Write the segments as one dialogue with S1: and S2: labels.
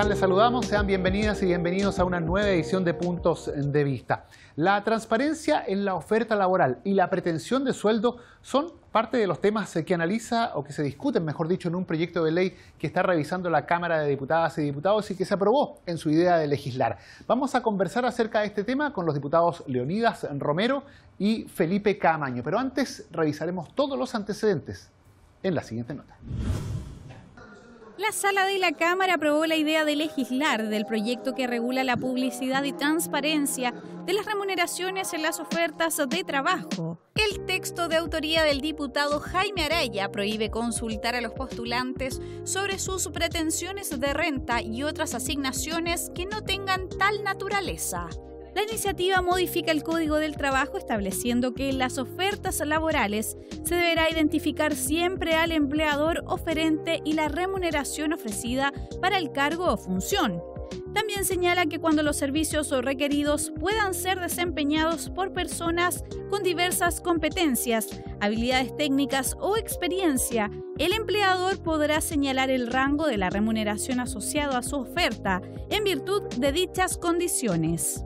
S1: están? Les saludamos, sean bienvenidas y bienvenidos a una nueva edición de Puntos de Vista. La transparencia en la oferta laboral y la pretensión de sueldo son parte de los temas que analiza o que se discuten, mejor dicho, en un proyecto de ley que está revisando la Cámara de Diputadas y Diputados y que se aprobó en su idea de legislar. Vamos a conversar acerca de este tema con los diputados Leonidas Romero y Felipe Caamaño, pero antes revisaremos todos los antecedentes en la siguiente nota.
S2: La Sala de la Cámara aprobó la idea de legislar del proyecto que regula la publicidad y transparencia de las remuneraciones en las ofertas de trabajo. El texto de autoría del diputado Jaime Araya prohíbe consultar a los postulantes sobre sus pretensiones de renta y otras asignaciones que no tengan tal naturaleza. La iniciativa modifica el Código del Trabajo estableciendo que en las ofertas laborales se deberá identificar siempre al empleador oferente y la remuneración ofrecida para el cargo o función. También señala que cuando los servicios requeridos puedan ser desempeñados por personas con diversas competencias, habilidades técnicas o experiencia, el empleador podrá señalar el rango de la remuneración asociado a su oferta en virtud de dichas condiciones.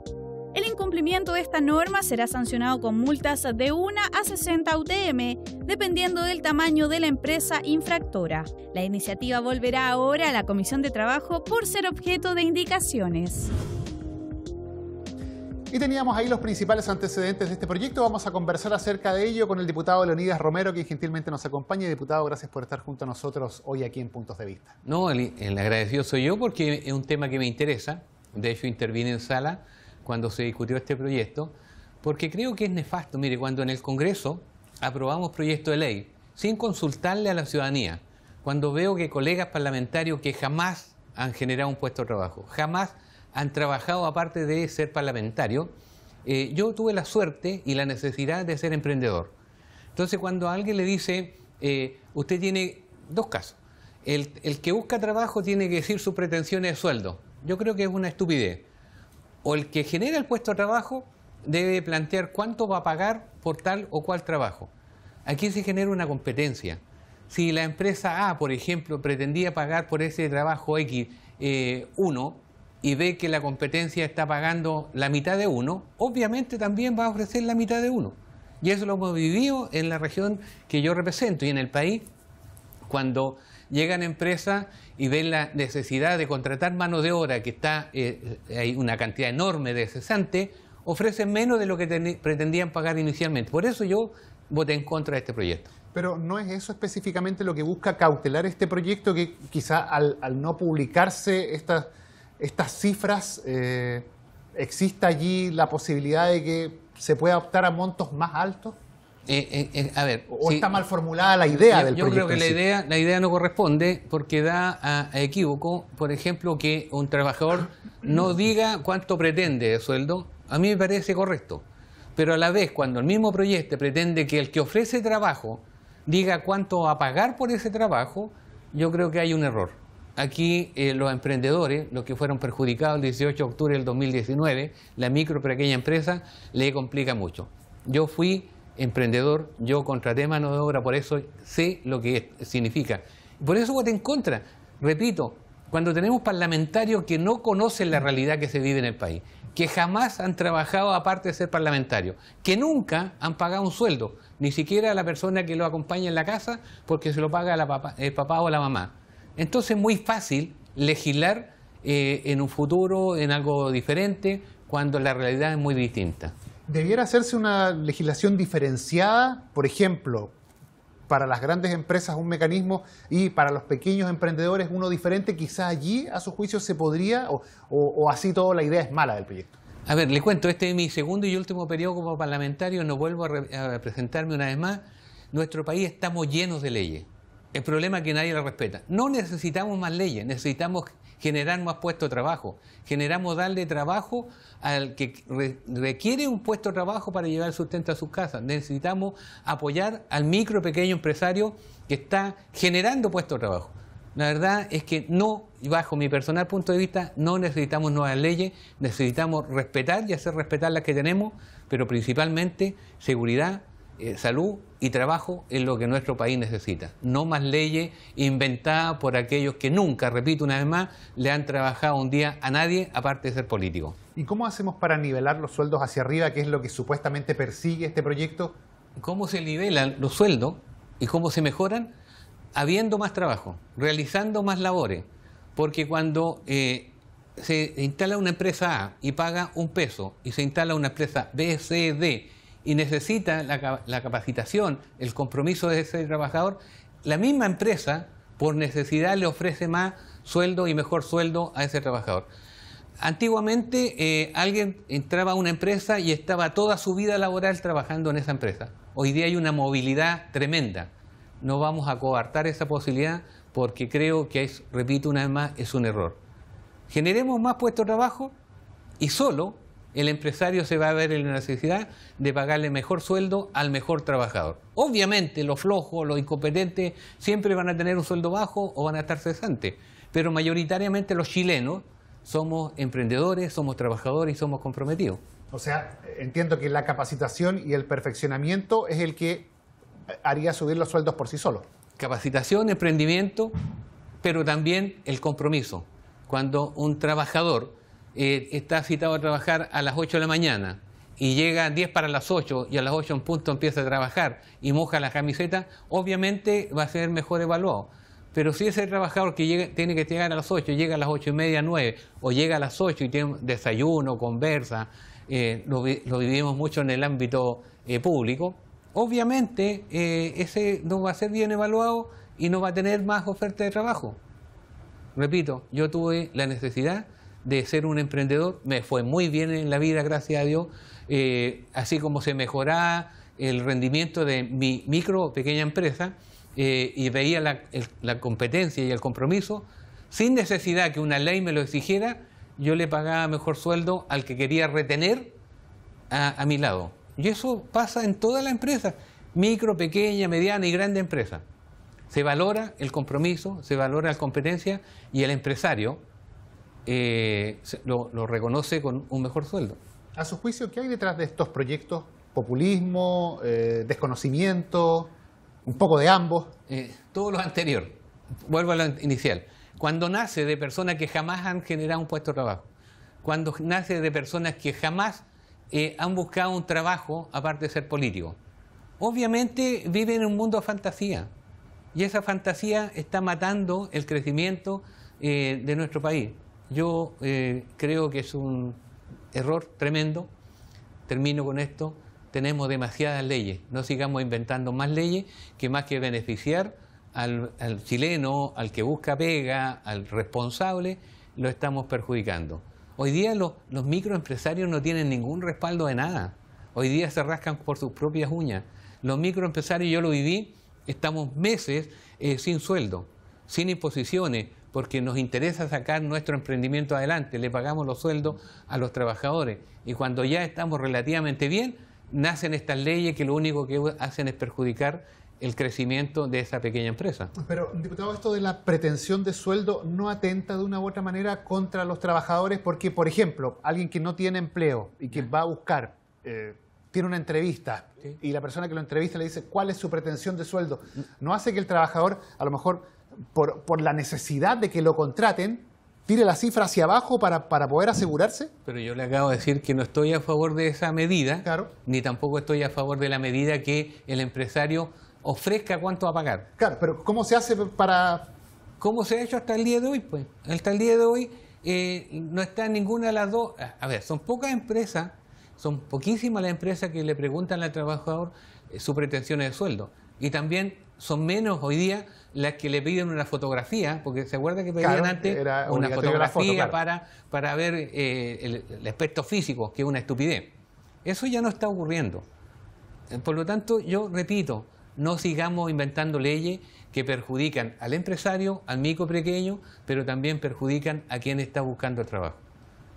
S2: El incumplimiento de esta norma será sancionado con multas de 1 a 60 UTM, dependiendo del tamaño de la empresa infractora. La iniciativa volverá ahora a la Comisión de Trabajo por ser objeto de indicaciones.
S1: Y teníamos ahí los principales antecedentes de este proyecto. Vamos a conversar acerca de ello con el diputado Leonidas Romero, que gentilmente nos acompaña. Diputado, gracias por estar junto a nosotros hoy aquí en Puntos de Vista.
S3: No, el agradecido soy yo porque es un tema que me interesa. De hecho, intervine en sala cuando se discutió este proyecto, porque creo que es nefasto. Mire, cuando en el Congreso aprobamos proyectos de ley sin consultarle a la ciudadanía, cuando veo que colegas parlamentarios que jamás han generado un puesto de trabajo, jamás han trabajado aparte de ser parlamentario, yo tuve la suerte y la necesidad de ser emprendedor. Entonces, cuando a alguien le dice, usted tiene dos casos, el que busca trabajo tiene que decir sus pretensiones de sueldo, yo creo que es una estupidez. O el que genera el puesto de trabajo debe plantear cuánto va a pagar por tal o cual trabajo. Aquí se genera una competencia. Si la empresa A, por ejemplo, pretendía pagar por ese trabajo X 1 y ve que la competencia está pagando la mitad de 1, obviamente también va a ofrecer la mitad de 1. Y eso lo hemos vivido en la región que yo represento y en el país, cuando llegan empresas y ven la necesidad de contratar mano de obra, que está hay una cantidad enorme de cesantes, ofrecen menos de lo que pretendían pagar inicialmente. Por eso yo voté en contra de este proyecto.
S1: Pero ¿no es eso específicamente lo que busca cautelar este proyecto, que quizá al no publicarse estas cifras exista allí la posibilidad de que se pueda optar a montos más altos?
S3: A ver,
S1: ¿O está mal formulada la idea del proyecto?
S3: Yo creo que la idea no corresponde porque da a equívoco, por ejemplo, que un trabajador no diga cuánto pretende de sueldo. A mí me parece correcto, pero a la vez cuando el mismo proyecto pretende que el que ofrece trabajo diga cuánto va a pagar por ese trabajo, yo creo que hay un error. Aquí los emprendedores, los que fueron perjudicados el 18 de octubre del 2019, la micro y pequeña empresa, le complica mucho. Yo fui emprendedor, yo contraté mano de obra, por eso sé lo que significa. Por eso voté en contra. Repito, cuando tenemos parlamentarios que no conocen la realidad que se vive en el país, que jamás han trabajado aparte de ser parlamentarios, que nunca han pagado un sueldo, ni siquiera a la persona que lo acompaña en la casa, porque se lo paga el papá o la mamá. Entonces es muy fácil legislar en un futuro, en algo diferente, cuando la realidad es muy distinta.
S1: ¿Debiera hacerse una legislación diferenciada, por ejemplo, para las grandes empresas un mecanismo y para los pequeños emprendedores uno diferente? Quizá allí, a su juicio, se podría, o así todo la idea es mala del proyecto.
S3: A ver, les cuento, este es mi segundo y último periodo como parlamentario, no vuelvo a presentarme una vez más. Nuestro país estamos llenos de leyes. El problema es que nadie las respeta. No necesitamos más leyes, necesitamos generar más puestos de trabajo. Generamos darle trabajo al que requiere un puesto de trabajo para llevar el sustento a sus casas. Necesitamos apoyar al micro y pequeño empresario que está generando puestos de trabajo. La verdad es que no, bajo mi personal punto de vista, no necesitamos nuevas leyes, necesitamos respetar y hacer respetar las que tenemos, pero principalmente seguridad, salud y trabajo es lo que nuestro país necesita. No más leyes inventadas por aquellos que nunca, repito una vez más, le han trabajado un día a nadie aparte de ser político.
S1: ¿Y cómo hacemos para nivelar los sueldos hacia arriba, que es lo que supuestamente persigue este proyecto?
S3: ¿Cómo se nivelan los sueldos y cómo se mejoran? Habiendo más trabajo, realizando más labores. Porque cuando se instala una empresa A y paga $1 y se instala una empresa B, C, D y necesita la capacitación, el compromiso de ese trabajador, la misma empresa por necesidad le ofrece más sueldo y mejor sueldo a ese trabajador. Antiguamente alguien entraba a una empresa y estaba toda su vida laboral trabajando en esa empresa. Hoy día hay una movilidad tremenda. No vamos a coartar esa posibilidad porque creo que, repito una vez más, es un error. Generemos más puestos de trabajo y solo el empresario se va a ver en la necesidad de pagarle mejor sueldo al mejor trabajador. Obviamente los flojos, los incompetentes siempre van a tener un sueldo bajo o van a estar cesantes, pero mayoritariamente los chilenos somos emprendedores, somos trabajadores y somos comprometidos.
S1: O sea, entiendo que la capacitación y el perfeccionamiento es el que haría subir los sueldos por sí solo.
S3: Capacitación, emprendimiento, pero también el compromiso. Cuando un trabajador está citado a trabajar a las 8 de la mañana y llega a 10 para las 8 y a las 8 en punto empieza a trabajar y moja la camiseta, obviamente va a ser mejor evaluado. Pero si ese trabajador que tiene que llegar a las 8, llega a las 8:30, 9, o llega a las 8 y tiene desayuno, conversa, lo vivimos mucho en el ámbito público, obviamente ese no va a ser bien evaluado y no va a tener más oferta de trabajo. Repito, yo tuve la necesidad de ser un emprendedor, me fue muy bien en la vida, gracias a Dios, así como se mejoraba el rendimiento de mi micro o pequeña empresa y veía la competencia y el compromiso, sin necesidad que una ley me lo exigiera, yo le pagaba mejor sueldo al que quería retener a mi lado. Y eso pasa en todas las empresas, micro, pequeña, mediana y grande empresa. Se valora el compromiso, se valora la competencia y el empresario lo reconoce con un mejor sueldo.
S1: A su juicio, ¿qué hay detrás de estos proyectos? ¿Populismo, desconocimiento, un poco de ambos?
S3: Todo lo anterior. Vuelvo a lo inicial. Cuando nace de personas que jamás han generado un puesto de trabajo, cuando nace de personas que jamás han buscado un trabajo aparte de ser políticos, obviamente viven en un mundo de fantasía. Y esa fantasía está matando el crecimiento de nuestro país. Yo creo que es un error tremendo. Termino con esto. Tenemos demasiadas leyes. No sigamos inventando más leyes que más que beneficiar al chileno, al que busca pega, al responsable, lo estamos perjudicando. Hoy día los microempresarios no tienen ningún respaldo de nada. Hoy día se rascan por sus propias uñas. Los microempresarios, yo lo viví, estamos meses sin sueldo, sin imposiciones, porque nos interesa sacar nuestro emprendimiento adelante, le pagamos los sueldos a los trabajadores y cuando ya estamos relativamente bien, nacen estas leyes que lo único que hacen es perjudicar el crecimiento de esa pequeña empresa.
S1: Pero, diputado, esto de la pretensión de sueldo no atenta de una u otra manera contra los trabajadores porque, por ejemplo, alguien que no tiene empleo y que va a buscar, tiene una entrevista, ¿sí?, y la persona que lo entrevista le dice cuál es su pretensión de sueldo, ¿no hace que el trabajador, a lo mejor por la necesidad de que lo contraten, tire la cifra hacia abajo para poder asegurarse?
S3: Pero yo le acabo de decir que no estoy a favor de esa medida,
S1: claro,
S3: ni tampoco estoy a favor de la medida que el empresario ofrezca cuánto va a pagar.
S1: Claro, pero ¿cómo se hace para...?
S3: ¿Cómo se ha hecho hasta el día de hoy? Pues hasta el día de hoy no está en ninguna de las dos. A ver, son pocas empresas, son poquísimas las empresas que le preguntan al trabajador sus pretensiones de sueldo. Y también son menos hoy día las que le piden una fotografía, porque se acuerda que pedían, claro, antes una fotografía foto, claro, para ver el aspecto físico, que es una estupidez. Eso ya no está ocurriendo. Por lo tanto, yo repito, no sigamos inventando leyes que perjudican al empresario, al micro pequeño, pero también perjudican a quien está buscando el trabajo.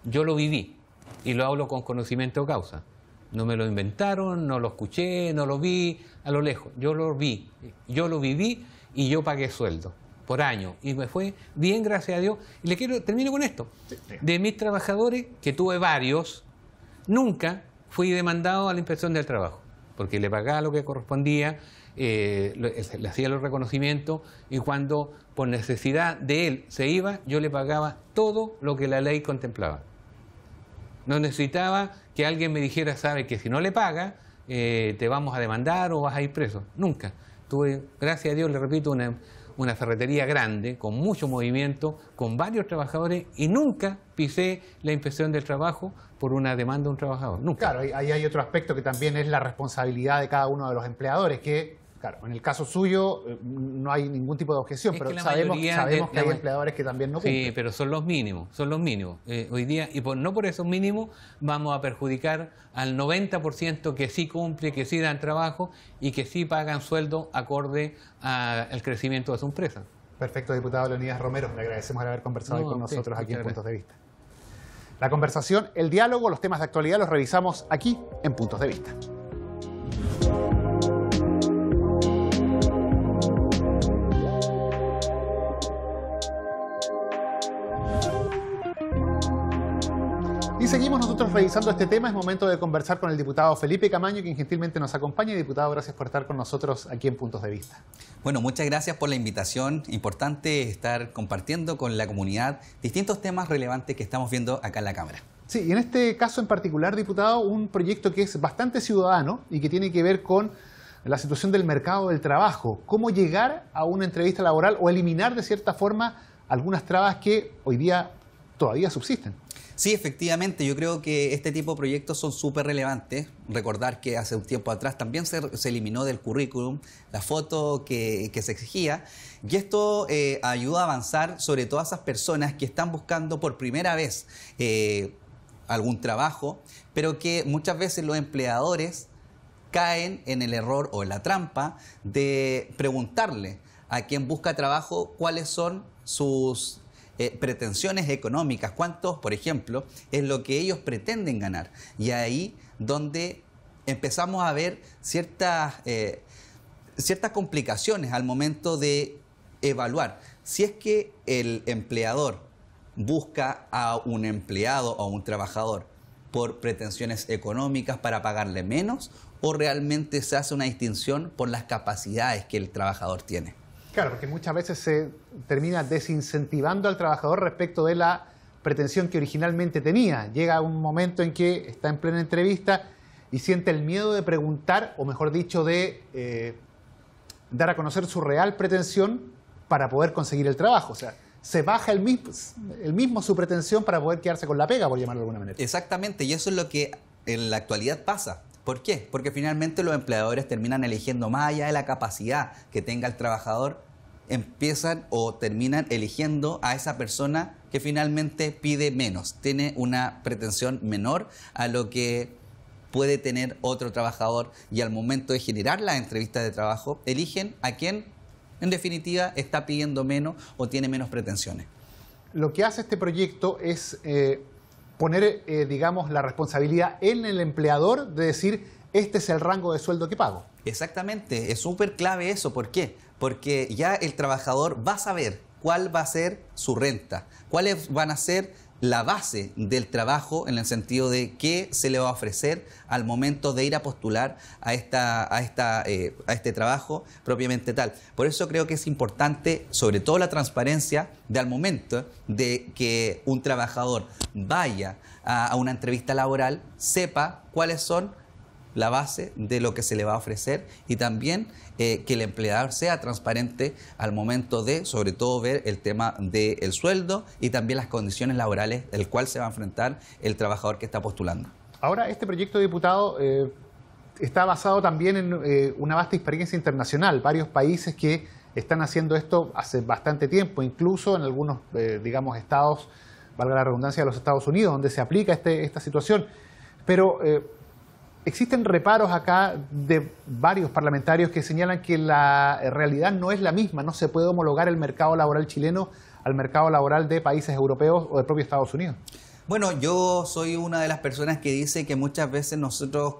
S3: Yo lo viví y lo hablo con conocimiento de causa. No me lo inventaron, no lo escuché, no lo vi a lo lejos. Yo lo vi, yo lo viví y yo pagué sueldo por año. Y me fue bien, gracias a Dios. Y termino con esto. De mis trabajadores, que tuve varios, nunca fui demandado a la Inspección del Trabajo. porque le pagaba lo que correspondía, le hacía los reconocimientos, y cuando por necesidad de él se iba, yo le pagaba todo lo que la ley contemplaba. No necesitaba que alguien me dijera, sabe que si no le paga, te vamos a demandar o vas a ir preso. Nunca. Tuve, gracias a Dios, le repito, una ferretería grande, con mucho movimiento, con varios trabajadores, y nunca pisé la inspección del trabajo por una demanda de un trabajador. Nunca.
S1: Claro, ahí hay otro aspecto que también es la responsabilidad de cada uno de los empleadores, que, claro, en el caso suyo no hay ningún tipo de objeción, pero sabemos que hay empleadores que también no cumplen.
S3: Sí, pero son los mínimos, son los mínimos. Hoy día, y no por esos mínimos, vamos a perjudicar al 90% que sí cumple, que sí dan trabajo y que sí pagan sueldo acorde al crecimiento de su empresa.
S1: Perfecto, diputado Leonidas Romero. Le agradecemos haber conversado hoy con nosotros aquí en Puntos de Vista. La conversación, el diálogo, los temas de actualidad los revisamos aquí en Puntos de Vista. Y seguimos nosotros revisando este tema. Es momento de conversar con el diputado Felipe Camaño, quien gentilmente nos acompaña. Diputado, gracias por estar con nosotros aquí en Puntos de Vista.
S4: Bueno, muchas gracias por la invitación. Importante estar compartiendo con la comunidad distintos temas relevantes que estamos viendo acá en la Cámara.
S1: Sí, y en este caso en particular, diputado, un proyecto que es bastante ciudadano y que tiene que ver con la situación del mercado del trabajo. Cómo llegar a una entrevista laboral o eliminar de cierta forma algunas trabas que hoy día todavía subsisten.
S4: Sí, efectivamente, yo creo que este tipo de proyectos son súper relevantes. Recordar que hace un tiempo atrás también se eliminó del currículum la foto que se exigía, y esto ayuda a avanzar sobre todas esas personas que están buscando por primera vez algún trabajo, pero que muchas veces los empleadores caen en el error o en la trampa de preguntarle a quien busca trabajo cuáles son sus pretensiones económicas, cuántos, por ejemplo, es lo que ellos pretenden ganar. Y ahí donde empezamos a ver ciertas complicaciones al momento de evaluar. Si es que el empleador busca a un empleado o a un trabajador por pretensiones económicas para pagarle menos, o realmente se hace una distinción por las capacidades que el trabajador tiene.
S1: Claro, porque muchas veces se termina desincentivando al trabajador respecto de la pretensión que originalmente tenía. Llega un momento en que está en plena entrevista y siente el miedo de preguntar, o mejor dicho, de dar a conocer su real pretensión para poder conseguir el trabajo. O sea, se baja el mismo su pretensión para poder quedarse con la pega, por llamarlo de alguna manera.
S4: Exactamente, y eso es lo que en la actualidad pasa. ¿Por qué? Porque finalmente los empleadores terminan eligiendo más allá de la capacidad que tenga el trabajador, empiezan o terminan eligiendo a esa persona que finalmente pide menos, tiene una pretensión menor a lo que puede tener otro trabajador, y al momento de generar la entrevista de trabajo eligen a quien en definitiva está pidiendo menos o tiene menos pretensiones.
S1: Lo que hace este proyecto es poner, digamos, la responsabilidad en el empleador de decir, este es el rango de sueldo que pago.
S4: Exactamente, es súper clave eso. ¿Por qué? Porque ya el trabajador va a saber cuál va a ser su renta, cuáles van a ser la base del trabajo, en el sentido de qué se le va a ofrecer al momento de ir a postular a este trabajo propiamente tal. Por eso creo que es importante, sobre todo la transparencia, de al momento de que un trabajador vaya a una entrevista laboral, sepa cuáles son la base de lo que se le va a ofrecer, y también que el empleador sea transparente al momento de, sobre todo, ver el tema del sueldo y también las condiciones laborales del cual se va a enfrentar el trabajador que está postulando.
S1: Ahora, este proyecto, diputado, está basado también en una vasta experiencia internacional. Varios países que están haciendo esto hace bastante tiempo, incluso en algunos, digamos, estados, valga la redundancia, de los Estados Unidos, donde se aplica esta situación. Pero existen reparos acá de varios parlamentarios que señalan que la realidad no es la misma, no se puede homologar el mercado laboral chileno al mercado laboral de países europeos o del propio Estados Unidos.
S4: Bueno, yo soy una de las personas que dice que muchas veces nosotros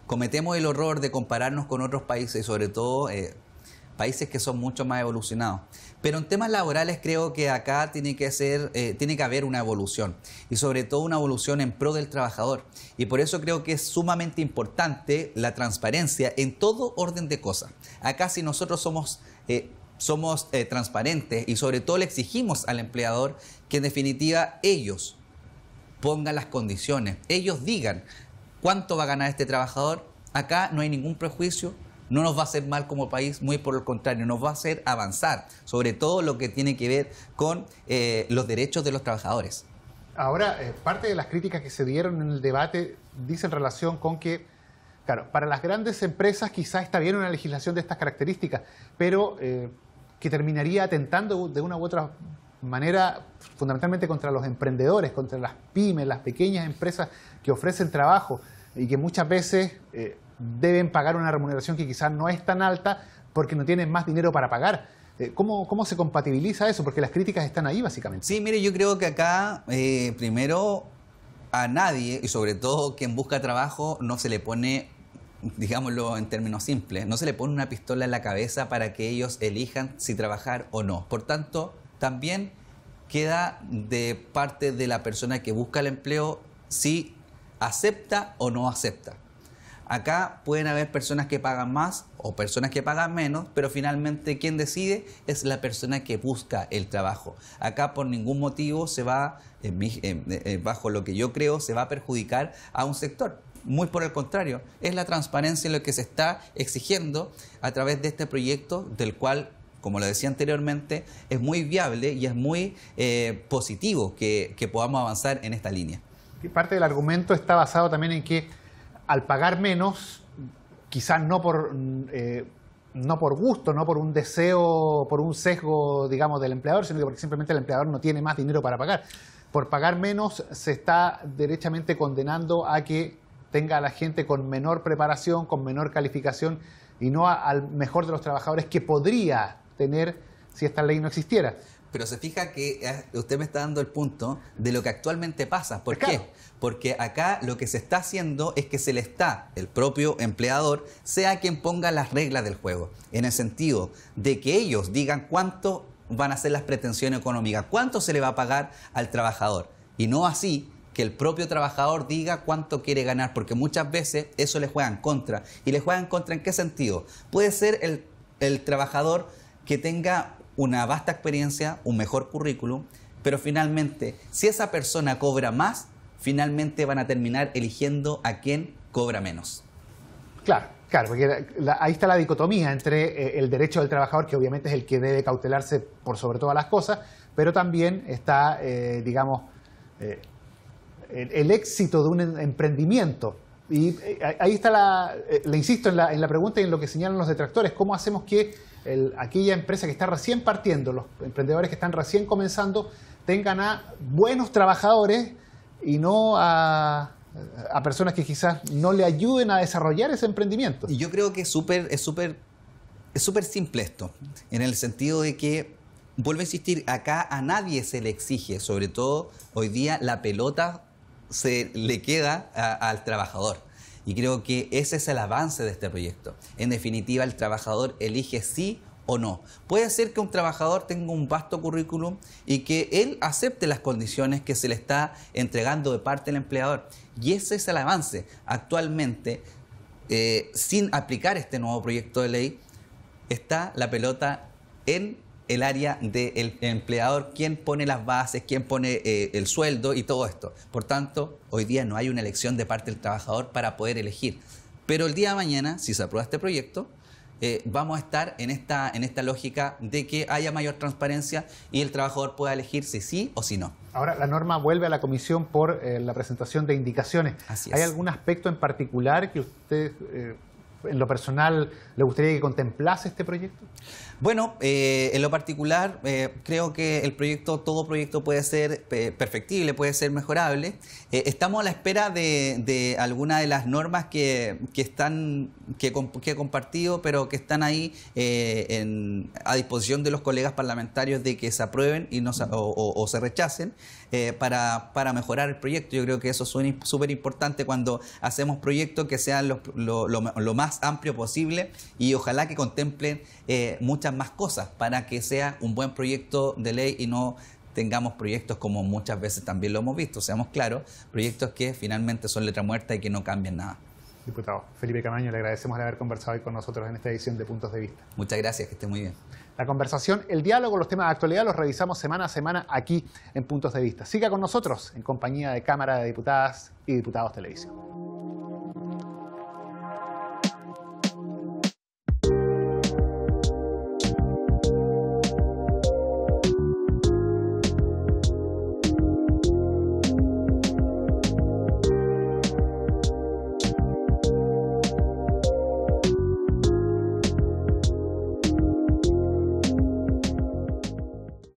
S4: cometemos el error de compararnos con otros países, y sobre todo países que son mucho más evolucionados. Pero en temas laborales creo que acá tiene que haber una evolución, y sobre todo una evolución en pro del trabajador. Y por eso creo que es sumamente importante la transparencia en todo orden de cosas. Acá si nosotros somos transparentes y sobre todo le exigimos al empleador que en definitiva ellos pongan las condiciones, ellos digan cuánto va a ganar este trabajador, acá no hay ningún prejuicio, no nos va a hacer mal como país, muy por el contrario, nos va a hacer avanzar, sobre todo lo que tiene que ver con los derechos de los trabajadores.
S1: Ahora, parte de las críticas que se dieron en el debate dice en relación con que, claro, para las grandes empresas quizás está bien una legislación de estas características, pero que terminaría atentando de una u otra manera fundamentalmente contra los emprendedores, contra las pymes, las pequeñas empresas que ofrecen trabajo y que muchas veces deben pagar una remuneración que quizás no es tan alta porque no tienen más dinero para pagar. ¿Cómo se compatibiliza eso? Porque las críticas están ahí básicamente.
S4: Sí, mire, yo creo que acá primero a nadie, y sobre todo quien busca trabajo, no se le pone, digámoslo en términos simples, no se le pone una pistola en la cabeza para que ellos elijan si trabajar o no. Por tanto, también queda de parte de la persona que busca el empleo si acepta o no acepta. Acá pueden haber personas que pagan más o personas que pagan menos, pero finalmente quien decide es la persona que busca el trabajo. Acá por ningún motivo se va, bajo lo que yo creo, se va a perjudicar a un sector. Muy por el contrario, es la transparencia lo que se está exigiendo a través de este proyecto, del cual, como lo decía anteriormente, es muy viable y es muy positivo que podamos avanzar en esta línea.
S1: Parte del argumento está basado también en que al pagar menos, quizás no por gusto, no por un deseo, por un sesgo, digamos, del empleador, sino que porque simplemente el empleador no tiene más dinero para pagar. Por pagar menos se está derechamente condenando a que tenga a la gente con menor preparación, con menor calificación y no al mejor de los trabajadores que podría tener si esta ley no existiera.
S4: Pero se fija que usted me está dando el punto de lo que actualmente pasa. ¿Por qué? Porque acá lo que se está haciendo es que el propio empleador sea quien ponga las reglas del juego, en el sentido de que ellos digan cuánto van a ser las pretensiones económicas, cuánto se le va a pagar al trabajador, y no así que el propio trabajador diga cuánto quiere ganar, porque muchas veces eso le juega en contra. ¿Y le juega en contra en qué sentido? Puede ser el trabajador que tenga una vasta experiencia, un mejor currículum, pero finalmente, si esa persona cobra más, finalmente van a terminar eligiendo a quien cobra menos. Claro,
S1: porque ahí está la dicotomía entre el derecho del trabajador, que obviamente es el que debe cautelarse por sobre todas las cosas, pero también está, el éxito de un emprendimiento. Y ahí está le insisto en la pregunta y en lo que señalan los detractores, ¿cómo hacemos que aquella empresa que está recién partiendo, los emprendedores que están recién comenzando, tengan a buenos trabajadores y no a personas que quizás no le ayuden a desarrollar ese emprendimiento?
S4: Y yo creo que es súper simple esto, en el sentido de que, vuelvo a insistir, acá a nadie se le exige, sobre todo hoy día la pelota se le queda al trabajador. Y creo que ese es el avance de este proyecto. En definitiva, el trabajador elige sí o no. Puede ser que un trabajador tenga un vasto currículum y que él acepte las condiciones que se le está entregando de parte del empleador. Y ese es el avance. Actualmente, sin aplicar este nuevo proyecto de ley, está la pelota en el área del empleador, quién pone las bases, quién pone el sueldo y todo esto. Por tanto, hoy día no hay una elección de parte del trabajador para poder elegir. Pero el día de mañana, si se aprueba este proyecto, vamos a estar en esta lógica de que haya mayor transparencia y el trabajador pueda elegir si sí o si no.
S1: Ahora, la norma vuelve a la comisión por la presentación de indicaciones.
S4: Así es.
S1: ¿Hay algún aspecto en particular que usted, en lo personal, le gustaría que contemplase este proyecto?
S4: Bueno, en lo particular, creo que el proyecto, todo proyecto puede ser perfectible, puede ser mejorable. Estamos a la espera de algunas de las normas que he compartido, pero que están ahí a disposición de los colegas parlamentarios de que se aprueben y o se rechacen para mejorar el proyecto. Yo creo que eso es súper importante cuando hacemos proyectos que sean lo más amplio posible y ojalá que contemplen muchas más cosas para que sea un buen proyecto de ley y no tengamos proyectos como muchas veces también lo hemos visto, seamos claros, proyectos que finalmente son letra muerta y que no cambian nada.
S1: Diputado Felipe Camaño, le agradecemos el haber conversado hoy con nosotros en esta edición de Puntos de Vista.
S4: Muchas gracias, que esté muy bien.
S1: La conversación, el diálogo, los temas de actualidad los revisamos semana a semana aquí en Puntos de Vista. Siga con nosotros en compañía de Cámara de Diputadas y Diputados Televisión.